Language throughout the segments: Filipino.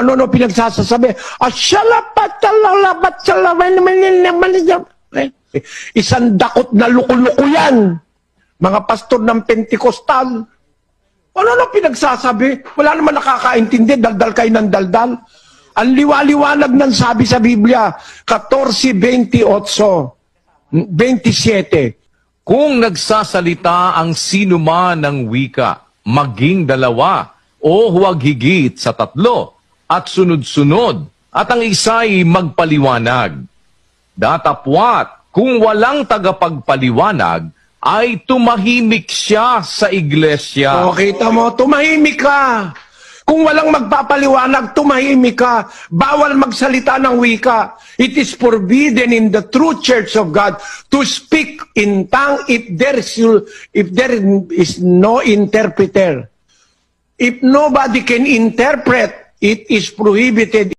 kung ano pinagsasasabi. Isang dakot na luko-luko yan. Mga pastor ng Pentecostal. Ano pinagsasabi? Wala naman nakakaintindi, daldal kayo ng daldal. Ang liwaliwanag ng sabi sa Biblia, 14:28, 27. Kung nagsasalita ang sinuman ng wika, maging dalawa o huwag higit sa tatlo at sunod-sunod at ang isa'y magpaliwanag. Datapwat, kung walang tagapagpaliwanag, ay tumahimik siya sa iglesia. O, kita mo, tumahimik ka. Kung walang magpapaliwanag, tumahimik ka. Bawal magsalita ng wika. It is forbidden in the true church of God to speak in tongue if there is no interpreter. If nobody can interpret, it is prohibited.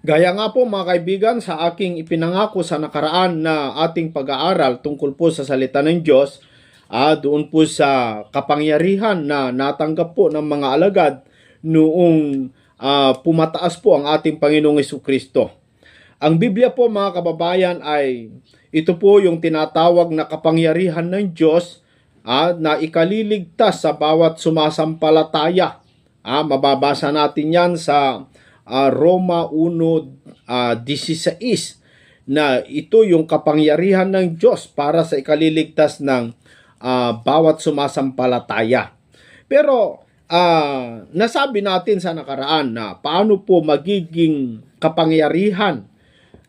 Gaya nga po mga kaibigan sa aking ipinangako sa nakaraan na ating pag-aaral tungkol po sa salita ng Diyos, doon po sa kapangyarihan na natanggap po ng mga alagad noong pumataas po ang ating Panginoong Jesucristo. Ang Biblia po mga kababayan ay ito po yung tinatawag na kapangyarihan ng Diyos na ikaliligtas sa bawat sumasampalataya. Mababasa natin yan sa Roma 1:16 na ito yung kapangyarihan ng Diyos para sa ikaliligtas ng bawat sumasampalataya. Pero nasabi natin sa nakaraan na paano po magiging kapangyarihan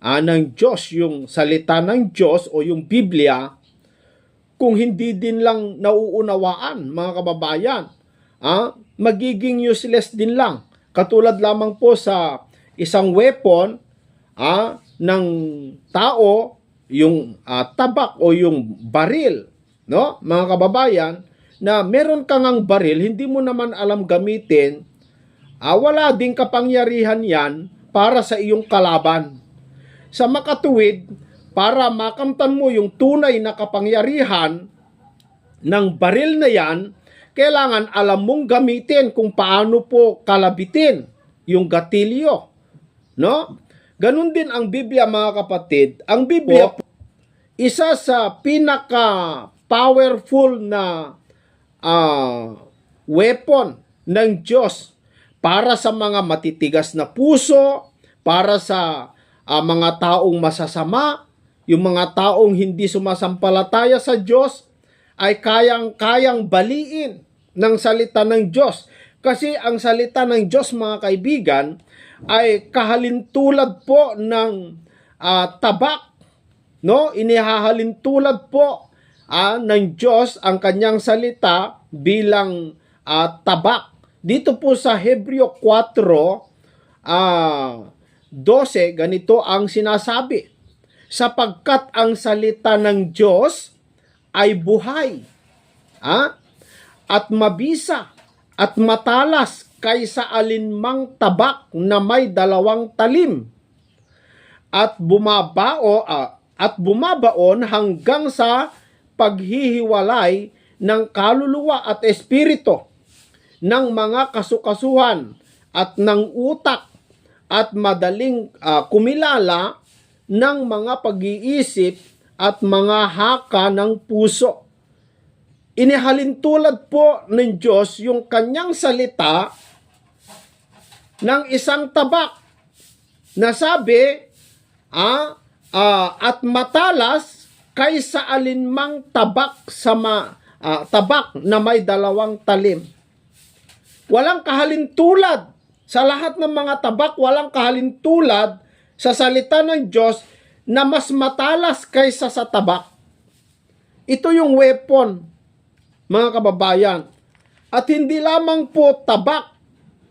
ng Diyos yung salita ng Diyos o yung Biblia kung hindi din lang nauunawaan mga kababayan. Magiging useless din lang. Katulad lamang po sa isang weapon ng tao, yung tabak o yung baril, no? Mga kababayan, na meron kang ang baril, hindi mo naman alam gamitin, wala ding kapangyarihan yan para sa iyong kalaban. Sa makatuwid, para makamtan mo yung tunay na kapangyarihan ng baril na yan, kailangan alam mong gamitin kung paano po kalabitin yung gatilyo. No? Ganun din ang Biblia mga kapatid. Ang Biblia po, isa sa pinaka-powerful na weapon ng Diyos para sa mga matitigas na puso, para sa mga taong masasama, yung mga taong hindi sumasampalataya sa Diyos, ay kayang baliin ng salita ng Diyos. Kasi ang salita ng Diyos, mga kaibigan, ay kahalintulad po ng tabak. No? Inihahalintulad po ng Diyos ang kanyang salita bilang tabak. Dito po sa Hebreo 4:12, ganito ang sinasabi. Sapagkat ang salita ng Diyos ay buhay, at mabisa, at matalas kaysa alinmang tabak na may dalawang talim, at bumabaon hanggang sa paghihiwalay ng kaluluwa at espiritu, ng mga kasukasuhan at ng utak, at madaling kumilala ng mga pag-iisip at mga haka ng puso. Inihalintulad po ng Diyos yung kanyang salita ng isang tabak na sabi, at matalas kaysa alinmang tabak tabak na may dalawang talim. Walang kahalintulad sa lahat ng mga tabak, walang kahalintulad sa salita ng Diyos na mas matalas kaysa sa tabak. Ito yung weapon, mga kababayan. At hindi lamang po tabak,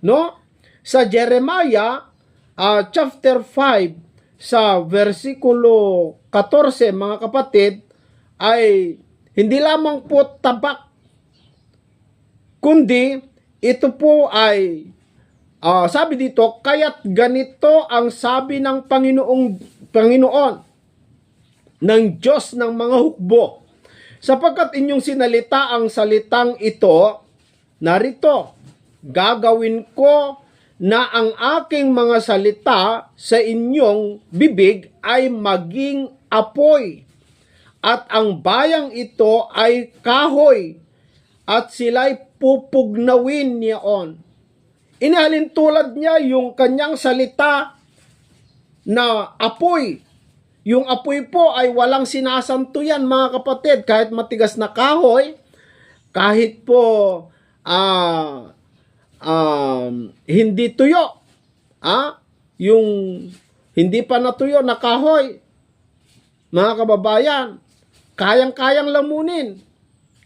no? Sa Jeremiah chapter 5 sa versikulo 14, mga kapatid, ay hindi lamang po tabak, kundi ito po ay sabi dito, kaya't ganito ang sabi ng Panginoon ng Diyos ng mga hukbo, Sapagkat inyong sinalita ang salitang ito, narito, gagawin ko na ang aking mga salita sa inyong bibig ay maging apoy, at ang bayang ito ay kahoy, at sila'y pupugnawin niyaon. Inihalin tulad niya yung kanyang salita na apoy. Yung apoy po ay walang sinasanto yan, mga kapatid. Kahit matigas na kahoy, kahit po hindi tuyo, yung hindi pa natuyo na kahoy, mga kababayan, kayang-kayang lamunin.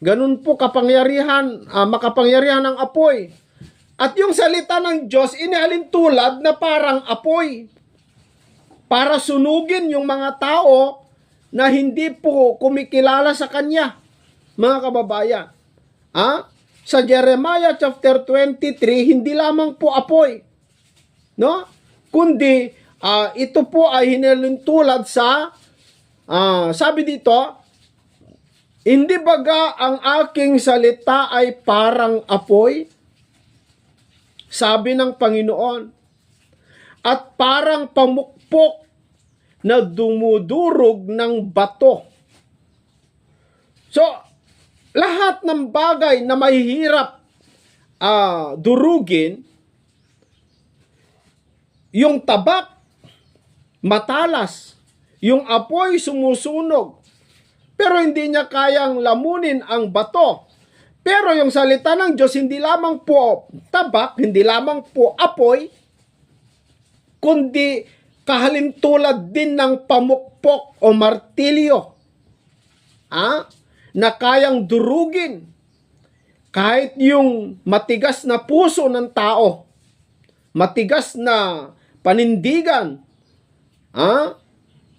Ganun po kapangyarihan, makapangyarihan ng apoy. At yung salita ng Diyos, inihalin tulad na parang apoy para sunugin yung mga tao na hindi po kumikilala sa Kanya, mga kababayan. Sa Jeremiah chapter 23, hindi lamang po apoy, no? Kundi ito po ay hinilin tulad sa, sabi dito, hindi baga ang aking salita ay parang apoy? Sabi ng Panginoon, at parang pamukpok na dumudurog ng bato. So, lahat ng bagay na mahihirap durugin, yung tabak, matalas, yung apoy sumusunog, pero hindi niya kayang lamunin ang bato. Pero yung salita ng Diyos, hindi lamang po tabak, hindi lamang po apoy, kundi kahalintulad din ng pamukpok o martilyo, na kayang durugin kahit yung matigas na puso ng tao, matigas na panindigan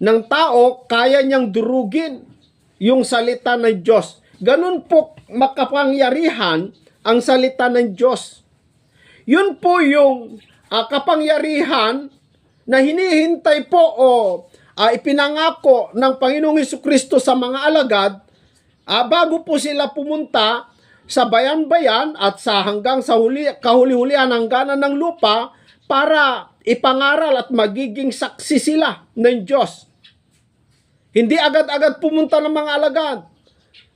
ng tao, kaya niyang durugin yung salita ng Diyos. Ganun po makapangyarihan ang salita ng Diyos. Yun po yung kapangyarihan na hinihintay po o ipinangako ng Panginoong Hesukristo sa mga alagad bago po sila pumunta sa bayan-bayan at hanggang sa kahuli-hulihan hangganan ng lupa para ipangaral at magiging saksi sila ng Diyos. Hindi agad-agad pumunta ng mga alagad.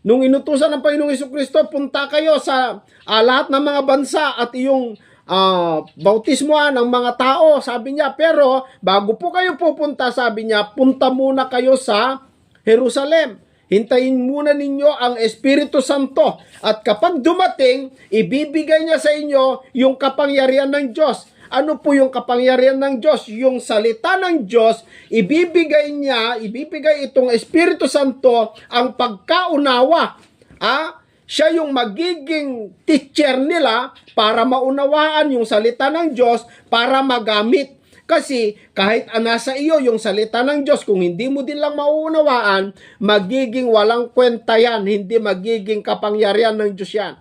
Nung inutusan ng Panginoong Hesukristo, punta kayo sa lahat ng mga bansa at iyong bautismoan ng mga tao, sabi niya. Pero bago po kayo pupunta, sabi niya, punta muna kayo sa Jerusalem. Hintayin muna ninyo ang Espiritu Santo. At kapag dumating, ibibigay niya sa inyo yung kapangyarihan ng Diyos. Ano po yung kapangyarihan ng Diyos? Yung salita ng Diyos, ibibigay itong Espiritu Santo ang pagkaunawa. Siya yung magiging teacher nila para maunawaan yung salita ng Diyos para magamit. Kasi kahit nasa iyo yung salita ng Diyos, kung hindi mo din lang mauunawaan, magiging walang kwenta yan, hindi magiging kapangyarihan ng Diyos yan.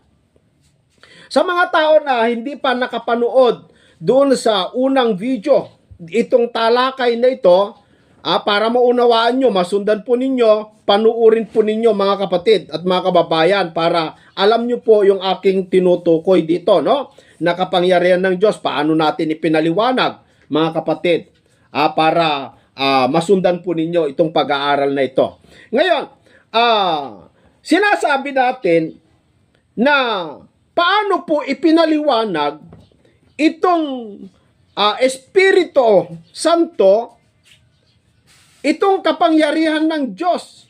Sa mga tao na hindi pa nakapanood doon sa unang video, itong talakay na ito, para maunawaan nyo, masundan po ninyo, panuurin po ninyo mga kapatid at mga kababayan para alam nyo po yung aking tinutukoy dito, no? Na kapangyarihan ng Diyos, paano natin ipinaliwanag, mga kapatid, para masundan po ninyo itong pag-aaral na ito. Ngayon, sinasabi natin na paano po ipinaliwanag itong Espiritu Santo, itong kapangyarihan ng Diyos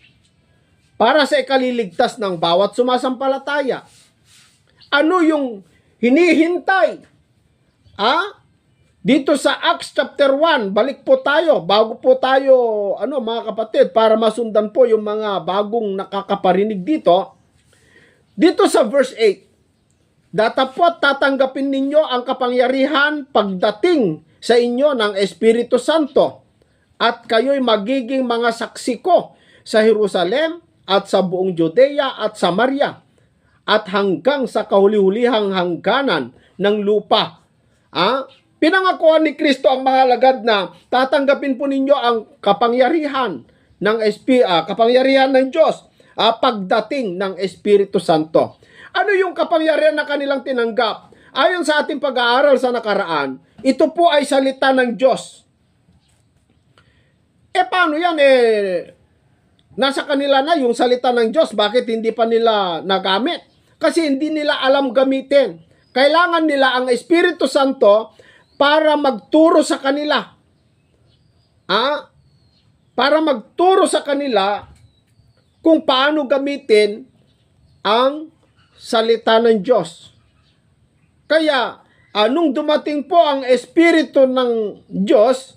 para sa ikaliligtas ng bawat sumasampalataya. Ano yung hinihintay? Dito sa Acts chapter 1, balik po tayo, bago po tayo, mga kapatid, para masundan po yung mga bagong nakakaparinig dito. Dito sa verse 8, datapot tatanggapin ninyo ang kapangyarihan pagdating sa inyo ng Espiritu Santo at kayo'y magiging mga saksi ko sa Jerusalem at sa buong Judea at Samaria at hanggang sa kahuli-hulihang hangganan ng lupa. Pinangakuan ni Kristo ang mga alagad na tatanggapin po ninyo ang kapangyarihan ng kapangyarihan ng Diyos pagdating ng Espiritu Santo. Ano yung kapangyarihan na kanilang tinanggap? Ayon sa ating pag-aaral sa nakaraan, ito po ay salita ng Diyos. Paano yan? Nasa kanila na yung salita ng Diyos. Bakit hindi pa nila nagamit? Kasi hindi nila alam gamitin. Kailangan nila ang Espiritu Santo para magturo sa kanila. Para magturo sa kanila kung paano gamitin ang salita ng Diyos. Kaya, nung dumating po ang Espiritu ng Diyos,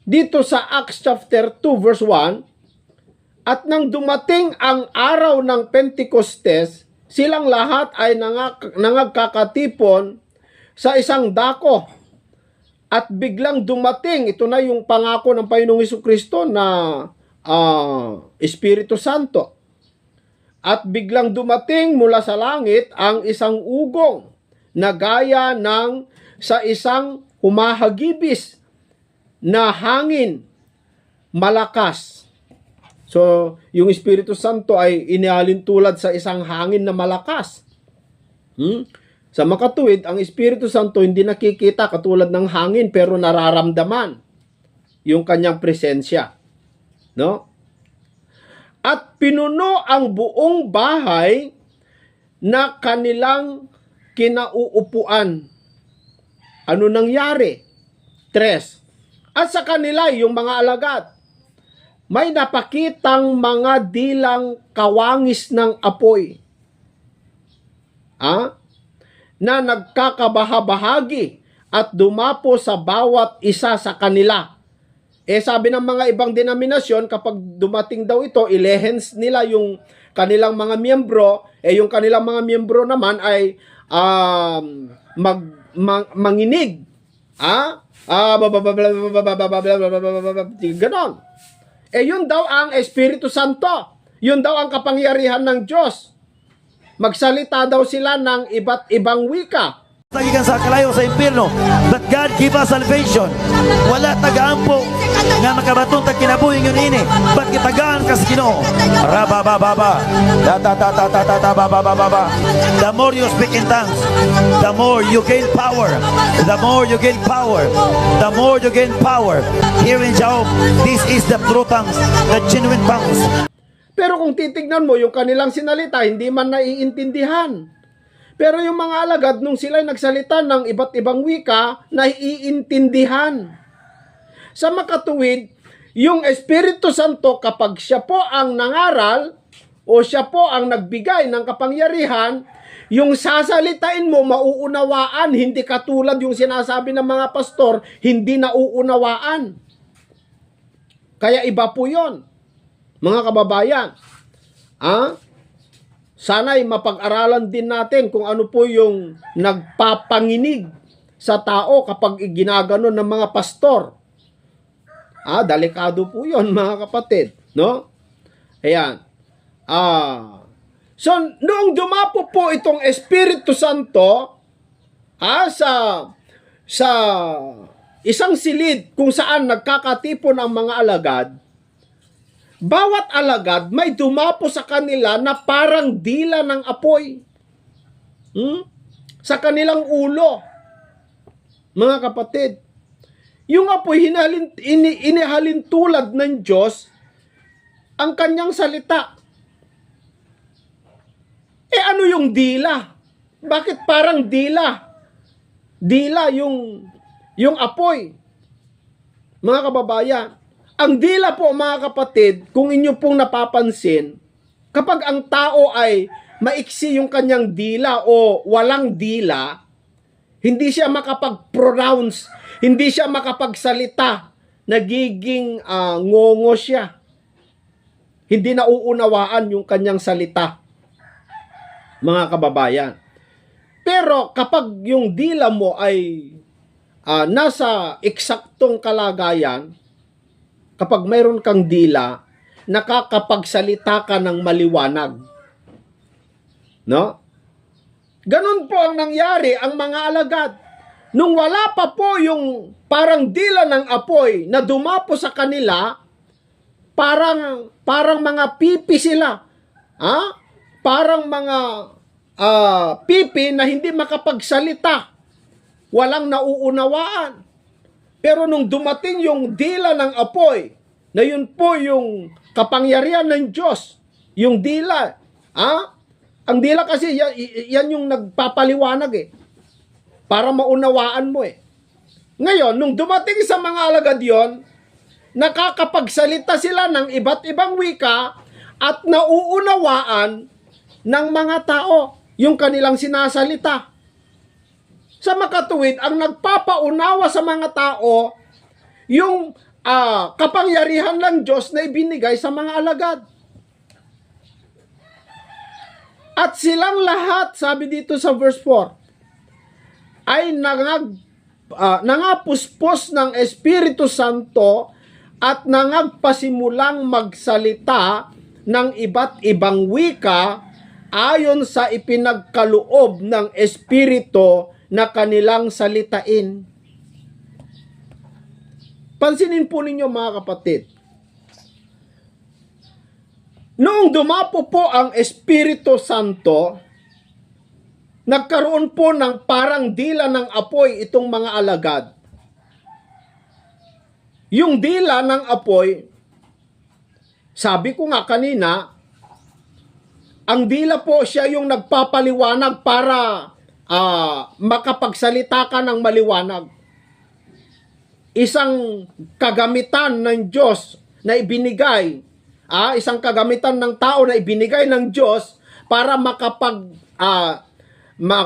dito sa Acts chapter 2 verse 1, at nang dumating ang araw ng Pentecostes, silang lahat ay nangagkakatipon sa isang dako. At biglang dumating, ito na yung pangako ng Panginoong Jesucristo na Espiritu Santo. At biglang dumating mula sa langit ang isang ugong na gaya ng sa isang humahagibis na hangin malakas. So, yung Espiritu Santo ay inihalin tulad sa isang hangin na malakas. Sa makatuwid, ang Espiritu Santo hindi nakikita katulad ng hangin pero nararamdaman yung kanyang presensya. No? At pinuno ang buong bahay na kanilang kinauupuan. Ano nangyari? 3. At sa kanila, yung mga alagad, may napakitang mga dilang kawangis ng apoy. Na nagkakabahabahagi at dumapo sa bawat isa sa kanila. Sabi ng mga ibang denominasyon, kapag dumating daw ito, ilehens nila yung kanilang mga miyembro, yung kanilang mga miyembro naman ay manginig. Ganon. Yun daw ang Espiritu Santo. Yun daw ang kapangyarihan ng Diyos. Magsalita daw sila ng iba't ibang wika. Tagikan sa kalayo sa impyerno, but God give us salvation. Wala taga-ampo nga makabatong tag kinabuhi yun ini, but kitagaan kas Ginoo. Rabababa, ta-ta-ta-ta-ta-ta-ta-ba-ba-ba-ba. The more you speak in tongues, the more you gain power. The more you gain power, the more you gain power. Here in Job, this is the true tongues, the genuine tongues. Pero kung titignan mo yung kanilang sinalita, hindi man naiintindihan. Pero yung mga alagad, nung sila nagsalita ng iba't ibang wika, naiintindihan. Sa makatuwid, yung Espiritu Santo, kapag siya po ang nangaral, o siya po ang nagbigay ng kapangyarihan, yung sasalitain mo, mauunawaan, hindi katulad yung sinasabi ng mga pastor, hindi nauunawaan. Kaya iba po yon, mga kababayan. Sana'y mapag-aralan din natin kung ano po yung nagpapanginig sa tao kapag ginaganon ng mga pastor. Delikado po yun, mga kapatid. No? Ayan. So, noong dumapo po itong Espiritu Santo sa isang silid kung saan nagkakatipon ang mga alagad, bawat alagad may dumapo sa kanila na parang dila ng apoy. Sa kanilang ulo. Mga kapatid, yung apoy inihalin tulad ng Diyos ang kanyang salita. Ano yung dila? Bakit parang dila? Dila yung apoy. Mga kababayan, ang dila po, mga kapatid, kung inyo pong napapansin, kapag ang tao ay maiksi yung kanyang dila o walang dila, hindi siya makapag-pronounce, hindi siya makapagsalita, nagiging ngongo siya. Hindi nauunawaan yung kanyang salita, mga kababayan. Pero kapag yung dila mo ay nasa eksaktong kalagayan, kapag mayroon kang dila, nakakapagsalita ka ng maliwanag. No? Ganun po ang nangyari ang mga alagad. Nung wala pa po yung parang dila ng apoy na dumapo sa kanila, parang mga pipi sila. parang mga pipi na hindi makapagsalita, walang nauunawaan. Pero nung dumating yung dila ng apoy, na yun po yung kapangyarihan ng Diyos, yung dila, ang dila kasi yan yung nagpapaliwanag para maunawaan mo Ngayon, nung dumating sa mga alagad yon, nakakapagsalita sila ng iba't ibang wika at nauunawaan ng mga tao yung kanilang sinasalita. Sa makatuwid, ang nagpapaunawa sa mga tao yung kapangyarihan ng Diyos na ibinigay sa mga alagad. At silang lahat, sabi dito sa verse 4, ay nangapuspos ng Espiritu Santo at nangagpasimulang magsalita ng iba't ibang wika ayon sa ipinagkaloob ng Espiritu na kanilang salitain. Pansinin po ninyo mga kapatid, noong dumapo po ang Espiritu Santo, nagkaroon po ng parang dila ng apoy itong mga alagad. Yung dila ng apoy, sabi ko nga kanina, ang dila po siya yung nagpapaliwanag para makapagsalita ka ng maliwanag. Isang kagamitan ng Diyos na ibinigay, isang kagamitan ng tao na ibinigay ng Diyos para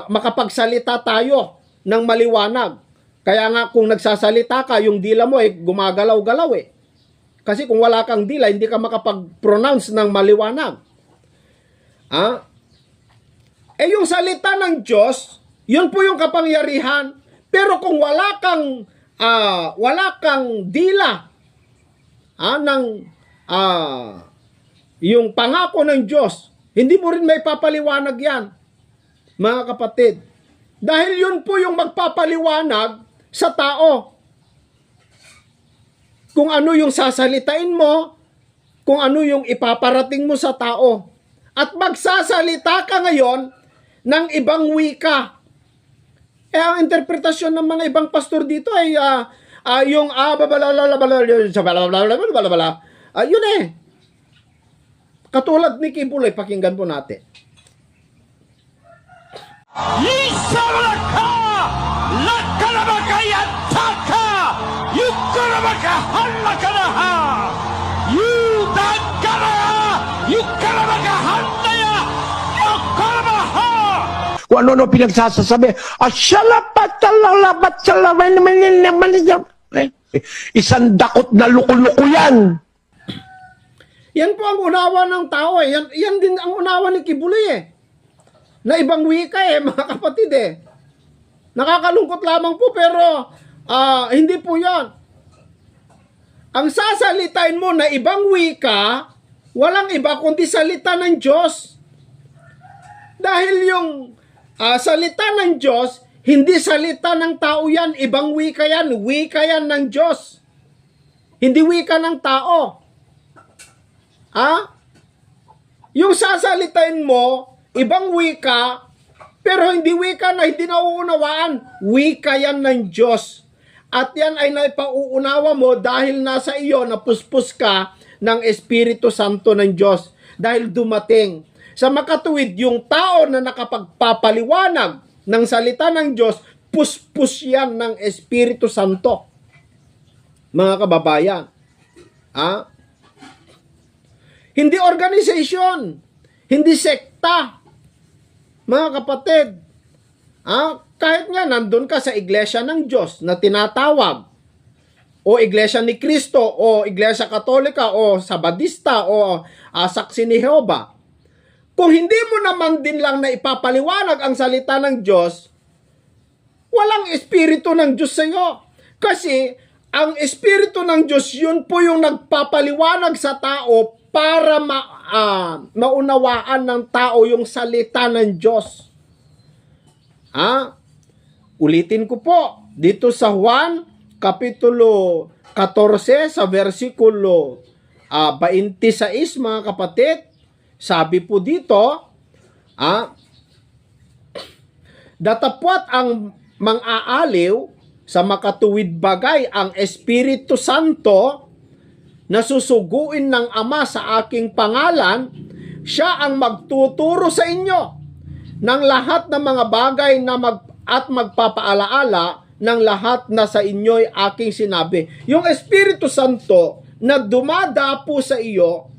makapagsalita tayo ng maliwanag. Kaya nga kung nagsasalita ka, yung dila mo gumagalaw-galaw Kasi kung wala kang dila, hindi ka makapag-pronounce ng maliwanag. Yung salita ng Diyos, yun po yung kapangyarihan. Pero kung wala kang dila yung pangako ng Diyos, hindi mo rin may papaliwanag yan, mga kapatid. Dahil yun po yung magpapaliwanag sa tao. Kung ano yung sasalitain mo, kung ano yung ipaparating mo sa tao. At magsasalita ka ngayon ng ibang wika. Ang interpretasyon ng mga ibang pastor dito ay yung yun katulad ni Kibuloy, pakinggan po natin. Kung ano pinagsasasabi, isang dakot na luko-luko yan. Yan po ang unawa ng tao Yan din ang unawa ni Kibuloy na ibang wika mga kapatid Nakakalungkot lamang po pero hindi po yan. Ang sasalitain mo na ibang wika, walang iba kundi salita ng Diyos. Dahil yung salita ng Diyos, hindi salita ng tao yan, ibang wika yan ng Diyos. Hindi wika ng tao. Yung sasalitain mo, ibang wika, pero hindi wika na hindi nauunawaan, wika yan ng Diyos. At yan ay naipauunawa mo dahil nasa iyo napuspos ka ng Espiritu Santo ng Diyos. Dahil dumating sa makatuwid yung tao na nakapagpapaliwanag ng salita ng Diyos, puspos yan ng Espiritu Santo. Mga kababayan, hindi organization, hindi sekta, mga kapatid. Kahit nga nandun ka sa iglesia ng Diyos na tinatawag, o iglesia ni Kristo, o iglesia katolika, o sabadista, o saksi ni Jehova, kung hindi mo naman din lang na ipapaliwanag ang salita ng Diyos, walang Espiritu ng Diyos sa iyo. Kasi ang Espiritu ng Diyos, yun po yung nagpapaliwanag sa tao para maunawaan ng tao yung salita ng Diyos. Ulitin ko po, dito sa Juan, Kapitulo 14, sa versikulo 26, mga kapatid, Sabi po dito, datapwat ang mang-aaliw sa makatuwid bagay ang Espiritu Santo na susuguin ng Ama sa aking pangalan, siya ang magtuturo sa inyo ng lahat ng mga bagay na at magpapaalaala ng lahat na sa inyo'y aking sinabi. Yung Espiritu Santo na dumadapo sa iyo,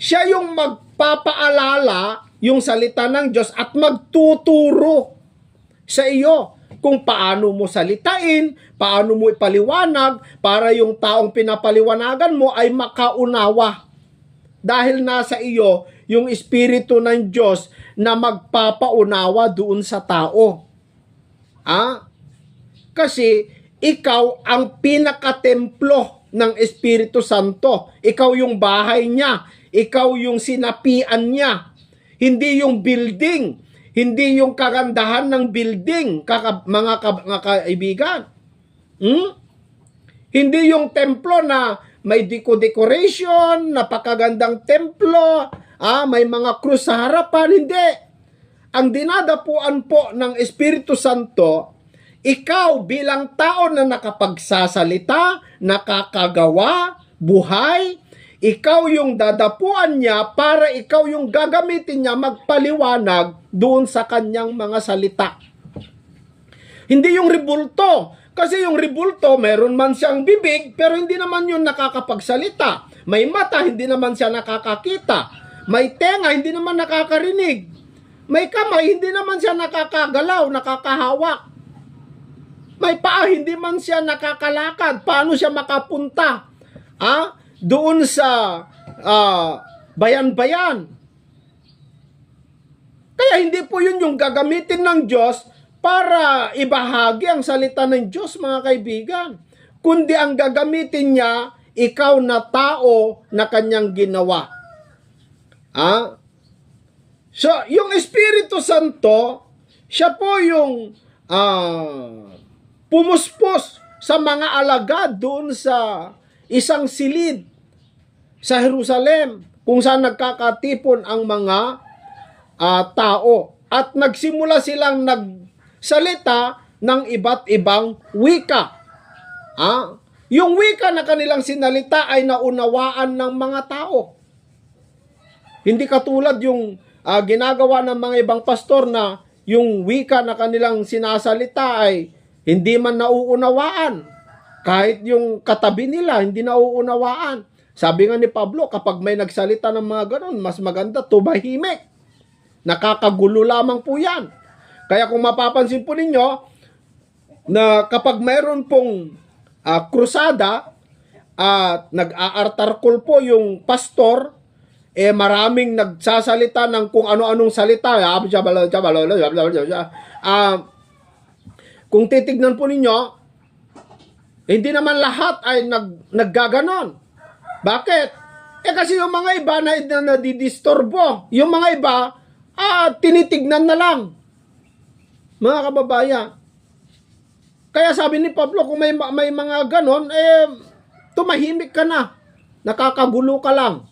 siya yung magpapaalala yung salita ng Diyos at magtuturo sa iyo kung paano mo salitain, paano mo ipaliwanag para yung taong pinapaliwanagan mo ay makaunawa. Dahil nasa iyo yung Espiritu ng Diyos na magpapaunawa doon sa tao. Kasi ikaw ang pinakatemplo ng Espiritu Santo. Ikaw yung bahay niya. Ikaw yung sinapian niya. Hindi yung building. Hindi yung kagandahan ng building, mga kaibigan. Hindi yung templo na may decoration, napakagandang templo, may mga krus sa harapan. Hindi. Ang dinadapuan po ng Espiritu Santo, ikaw bilang tao na nakapagsasalita, nakakagawa, buhay, ikaw yung dadapuan niya para ikaw yung gagamitin niya magpaliwanag doon sa kanyang mga salita. Hindi yung rebulto. Kasi yung rebulto, meron man siyang bibig, pero hindi naman yun nakakapagsalita. May mata, hindi naman siya nakakakita. May tenga, hindi naman nakakarinig. May kamay, hindi naman siya nakakagalaw, nakakahawak. May paa, hindi man siya nakakalakad. Paano siya makapunta? Doon sa bayan-bayan. Kaya hindi po yun yung gagamitin ng Diyos para ibahagi ang salita ng Diyos, mga kaibigan. Kundi ang gagamitin niya, ikaw na tao na kanyang ginawa. So, yung Espiritu Santo, siya po yung pumuspos sa mga alagad doon sa isang silid sa Jerusalem kung saan nagkakatipon ang mga tao. At nagsimula silang nagsalita ng iba't ibang wika. Yung wika na kanilang sinalita ay naunawaan ng mga tao. Hindi katulad yung ginagawa ng mga ibang pastor na yung wika na kanilang sinasalita ay hindi man nauunawaan. Kahit yung katabi nila, hindi nauunawaan. Sabi nga ni Pablo, kapag may nagsalita ng mga ganon, mas maganda tumahimik. Nakakagulo lamang po yan. Kaya kung mapapansin po ninyo, na kapag mayroon pong krusada, at nag-aartarkol po yung pastor, maraming nagsasalita ng kung ano-anong salita. Kung titignan po ninyo, hindi naman lahat ay naggaganon. Bakit? Kasi yung mga iba na nadidisturbo. Yung mga iba, tinitignan na lang. Mga kababayan. Kaya sabi ni Pablo, kung may mga ganon, tumahimik ka na. Nakakagulo ka lang.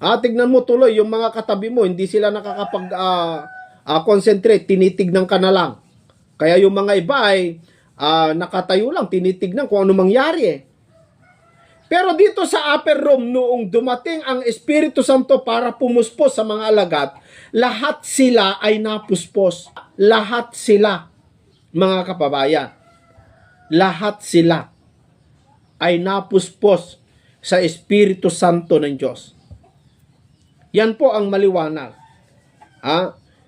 Tignan mo tuloy, yung mga katabi mo, hindi sila nakakapag-concentrate, tinitignan ka na lang. Kaya yung mga iba ay nakatayo lang, tinitignan kung ano mangyari. Pero dito sa upper room, noong dumating ang Espiritu Santo para pumuspos sa mga alagad, lahat sila ay napuspos. Lahat sila, mga kababayan. Lahat sila ay napuspos sa Espiritu Santo ng Diyos. Yan po ang maliwanag.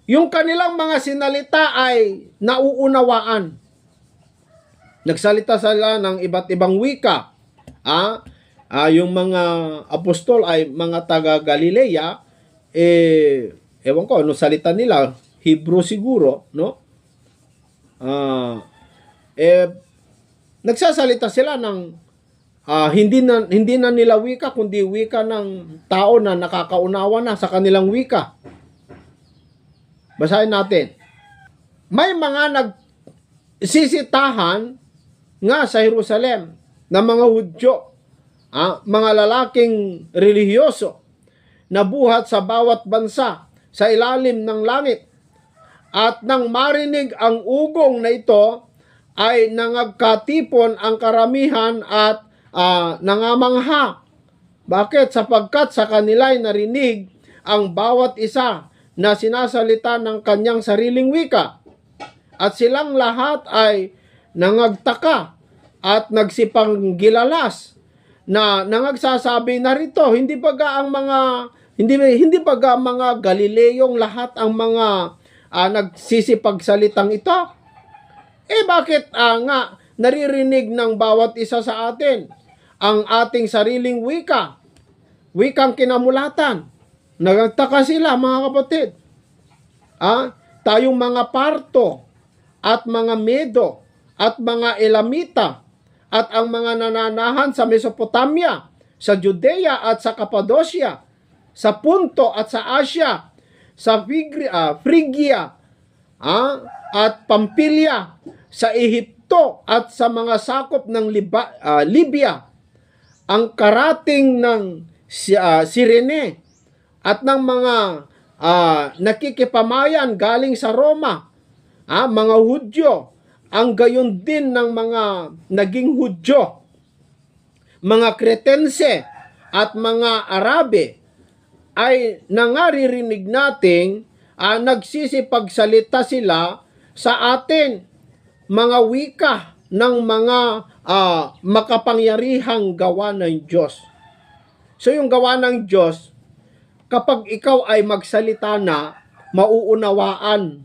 Yung kanilang mga sinalita ay nauunawaan. Nagsalita sila ng iba't ibang wika. Yung mga apostol ay mga taga Galilea. Ewan ko, ano salita nila? Hebrew siguro, no? Nagsasalita sila ng hindi na nila wika, kundi wika ng tao na nakakaunawa na sa kanilang wika. Basahin natin. May mga nagsisitahan nga sa Jerusalem na mga Hudyo, mga lalaking relihiyoso na buhat sa bawat bansa sa ilalim ng langit. At nang marinig ang ugong na ito, ay nangagkatipon ang karamihan at nangamangha. Bakit? Sapagkat sa kanila'y narinig ang bawat isa na sinasalita ng kanyang sariling wika. At silang lahat ay nangagtaka at nagsipanggilalas na nangagsasabi, narito, hindi baga ang mga Galileyong lahat ang mga nagsisipagsalitang ito? Bakit nga naririnig ng bawat isa sa atin ang ating sariling wika, wikang kinamulatan? Nagtaka sila, mga kapatid. Tayong mga Parto at mga Medo at mga Elamita at ang mga nananahan sa Mesopotamia, sa Judea at sa Cappadocia, sa Punto at sa Asia, sa Phrygia at Pampilya, sa Ehipto at sa mga sakop ng Libya, ang karating ng Sirene at ng mga nakikipamayan galing sa Roma, mga Hudyo, ang gayon din ng mga naging Hudyo, mga Cretense at mga Arabe, ay nangaririnig nating nagsisipagsalita sila sa atin, mga wika ng mga makapangyarihang gawa ng Diyos. So yung gawa ng Diyos, kapag ikaw ay magsalita na, nauunawaan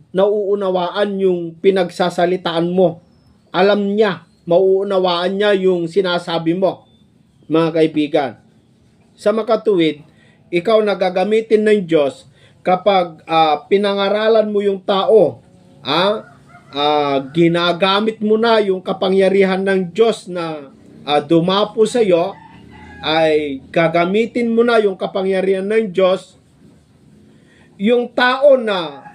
yung pinagsasalitaan mo. Alam niya, mauunawaan niya yung sinasabi mo, mga kaibigan. Sa makatuwid, ikaw nagagamitin ng Diyos kapag pinangaralan mo yung tao, ginagamit mo na yung kapangyarihan ng Diyos na dumapo sa iyo, ay gagamitin mo na yung kapangyarihan ng Diyos. Yung tao na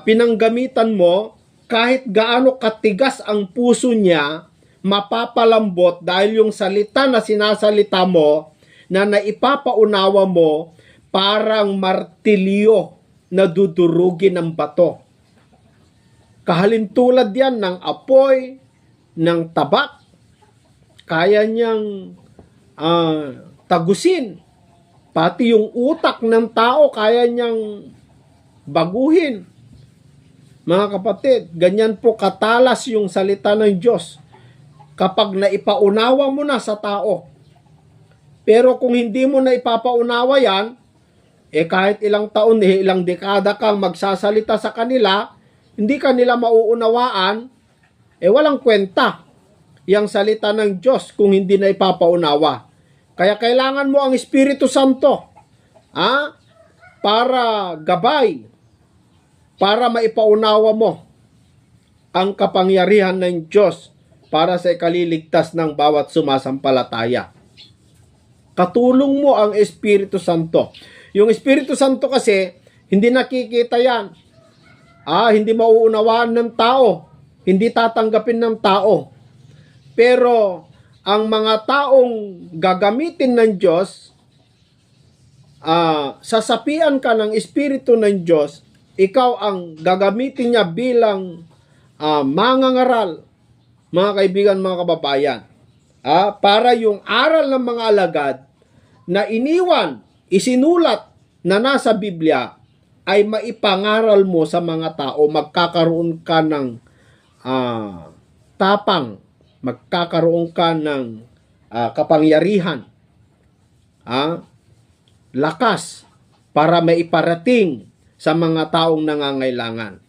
pinanggamitan mo, kahit gaano katigas ang puso niya, mapapalambot dahil yung salita na sinasalita mo, na naipapaunawa mo, parang martilyo na dudurugin ng bato. Kahalintulad yan ng apoy, ng tabak, kaya niyang tagusin. Pati yung utak ng tao, kaya niyang baguhin. Mga kapatid, ganyan po katalas yung salita ng Diyos kapag naipaunawa mo na sa tao. Pero kung hindi mo na ipapaunawa yan, kahit ilang taon, ilang dekada kang magsasalita sa kanila, hindi kanila mauunawaan, walang kwenta yung salita ng Diyos kung hindi na ipapaunawa. Kaya kailangan mo ang Espiritu Santo para gabay, para maipaunawa mo ang kapangyarihan ng Diyos para sa ikaliligtas ng bawat sumasampalataya. Katulong mo ang Espiritu Santo. Yung Espiritu Santo kasi, hindi nakikita yan. Hindi mauunawaan ng tao. Hindi tatanggapin ng tao. Pero, ang mga taong gagamitin ng Diyos, sasapian ka ng Espiritu ng Diyos, ikaw ang gagamitin niya bilang mangangaral, mga kaibigan, mga kababayan. Para yung aral ng mga alagad na iniwan, isinulat na nasa Biblia ay maipangaral mo sa mga tao. Magkakaroon ka ng tapang, magkakaroon ka ng kapangyarihan, lakas para maiparating sa mga taong nangangailangan.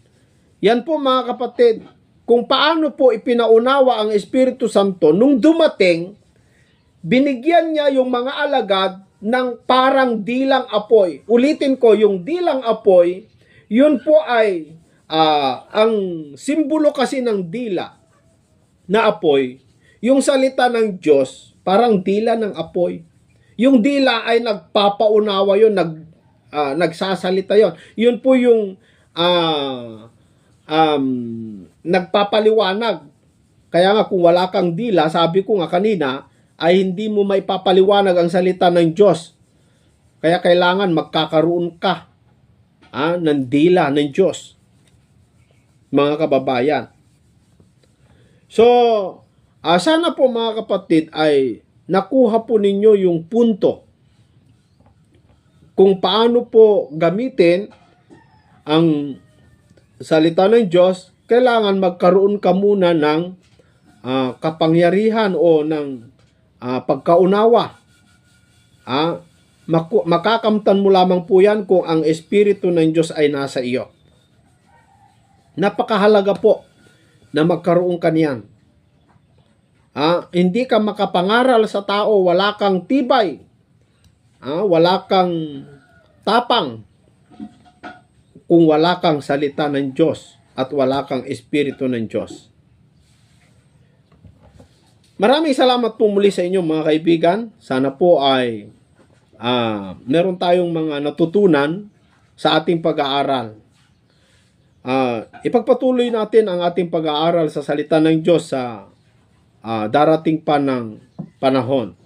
Yan po, mga kapatid, kung paano po ipinaunawa ang Espiritu Santo nung dumating, binigyan niya yung mga alagad ng parang dilang apoy. Ulitin ko, yung dilang apoy, yun po ay ang simbolo kasi ng dila na apoy. Yung salita ng Diyos, parang dila ng apoy. Yung dila ay nagpapaunawa yun, nagsasalita yun. Yun po yung nagpapaliwanag. Kaya nga kung wala kang dila, sabi ko nga kanina, ay hindi mo may papaliwanag ang salita ng Diyos. Kaya kailangan magkakaroon ka ng dila ng Diyos, mga kababayan. So, sana po mga kapatid ay nakuha po ninyo yung punto kung paano po gamitin ang salita ng Diyos. Kailangan magkaroon ka muna ng kapangyarihan o ng pagkaunawa. Makakamtan mo lamang po yan kung ang Espiritu ng Diyos ay nasa iyo. Napakahalaga po na magkaroon ka niyan. Hindi ka makapangaral sa tao, wala kang tibay, wala kang tapang, kung wala kang salita ng Diyos at wala kang Espiritu ng Diyos. Maraming salamat po muli sa inyo mga kaibigan. Sana po ay meron tayong mga natutunan sa ating pag-aaral. Ipagpatuloy natin ang ating pag-aaral sa salita ng Diyos sa darating pa ng panahon.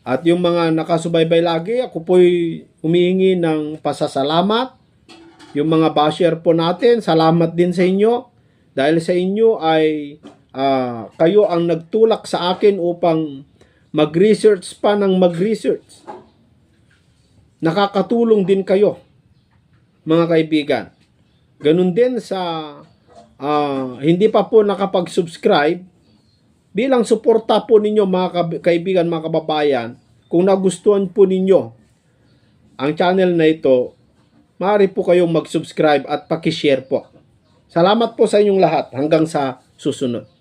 At yung mga nakasubaybay lagi, ako po'y humihingi ng pasasalamat. Yung mga basher po natin, salamat din sa inyo. Dahil sa inyo ay kayo ang nagtulak sa akin upang mag-research pa ng mag-research. Nakakatulong din kayo, mga kaibigan. Ganun din sa hindi pa po nakapag-subscribe, bilang suporta po ninyo mga kaibigan, mga kababayan, kung nagustuhan po ninyo ang channel na ito, maaari po kayong mag-subscribe at paki-share po. Salamat po sa inyong lahat. Hanggang sa susunod.